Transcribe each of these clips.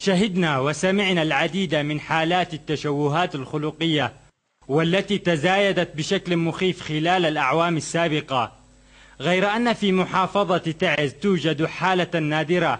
شهدنا وسمعنا العديد من حالات التشوهات الخلقية والتي تزايدت بشكل مخيف خلال الأعوام السابقة، غير أن في محافظة تعز توجد حالة نادرة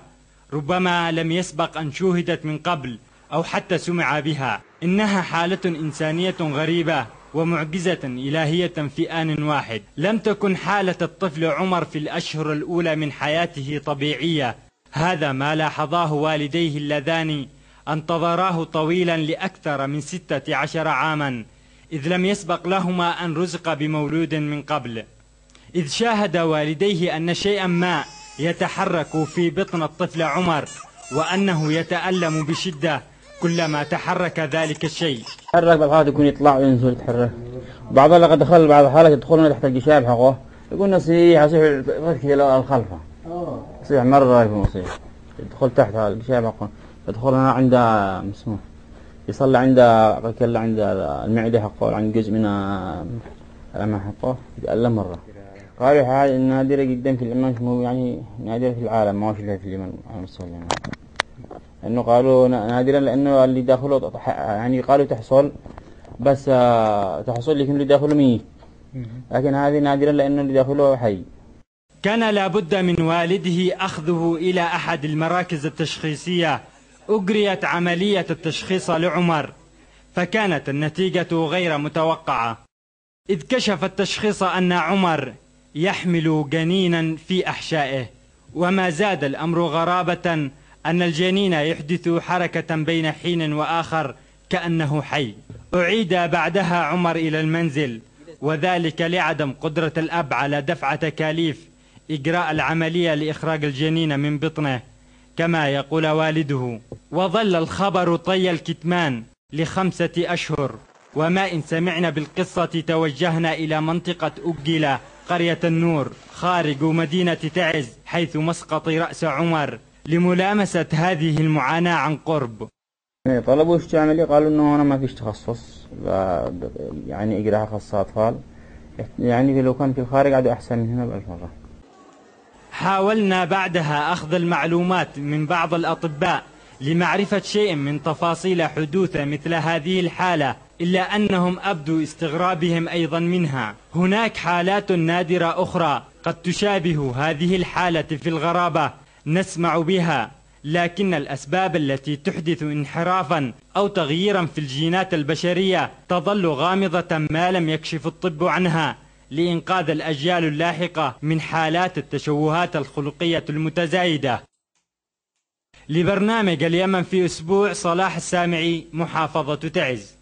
ربما لم يسبق أن شوهدت من قبل أو حتى سمع بها. إنها حالة إنسانية غريبة ومعجزة إلهية في آن واحد. لم تكن حالة الطفل عمر في الأشهر الأولى من حياته طبيعية، هذا ما لاحظاه والديه اللذان انتظراه طويلا لأكثر من 16 عاما، إذ لم يسبق لهما أن رزق بمولود من قبل، إذ شاهد والديه أن شيئا ما يتحرك في بطن الطفل عمر وأنه يتألم بشدة كلما تحرك ذلك الشيء. يتحرك بعض الحالات يكون يطلع وينزل يتحرك، بعضها لقد دخل بعض الحالات يدخلون تحت الجشاب حقه يقول نصيح الخلفة يصيح مرة يكون يصيح يدخل تحت الجشاب حقه، يدخل هنا عند مسموح يصلي عند كلا عند المعدة حقه عند جزء من الأمام حقه يتألم مرة. قالوا حاجة نادرة جدا في الإمام، مو يعني نادرة في العالم، ما هوش في اليمن المسلمين، إنه قالوا نادرا لأنه اللي داخله يعني قالوا تحصل بس تحصل لكن اللي داخله ميت، لكن هذه نادرا لأنه اللي داخله حي. كان لابد من والده أخذه إلى أحد المراكز التشخيصية، أجريت عملية التشخيص لعمر فكانت النتيجة غير متوقعة، إذ كشف التشخيص أن عمر يحمل جنينا في أحشائه، وما زاد الأمر غرابة أن الجنين يحدث حركة بين حين وآخر كأنه حي. أعيد بعدها عمر إلى المنزل، وذلك لعدم قدرة الأب على دفع تكاليف إجراء العملية لإخراج الجنين من بطنه كما يقول والده، وظل الخبر طي الكتمان ل5 أشهر، وما إن سمعنا بالقصة توجهنا إلى منطقة أجلة قرية النور خارج مدينة تعز حيث مسقط رأس عمر لملامسة هذه المعاناة عن قرب. طلبوا ايش عملية، قالوا انه هنا ما فيش تخصص يعني اجراء خاص اطفال، يعني لو كان في الخارج عاد احسن من هنا ب1000 مرة. حاولنا بعدها أخذ المعلومات من بعض الأطباء لمعرفة شيء من تفاصيل حدوث مثل هذه الحالة، إلا أنهم أبدوا استغرابهم أيضا منها. هناك حالات نادرة أخرى قد تشابه هذه الحالة في الغرابة نسمع بها، لكن الأسباب التي تحدث انحرافا أو تغييرا في الجينات البشرية تظل غامضة ما لم يكشف الطب عنها لإنقاذ الأجيال اللاحقة من حالات التشوهات الخلقية المتزايدة. لبرنامج اليمن في أسبوع، صلاح السامعي، محافظة تعز.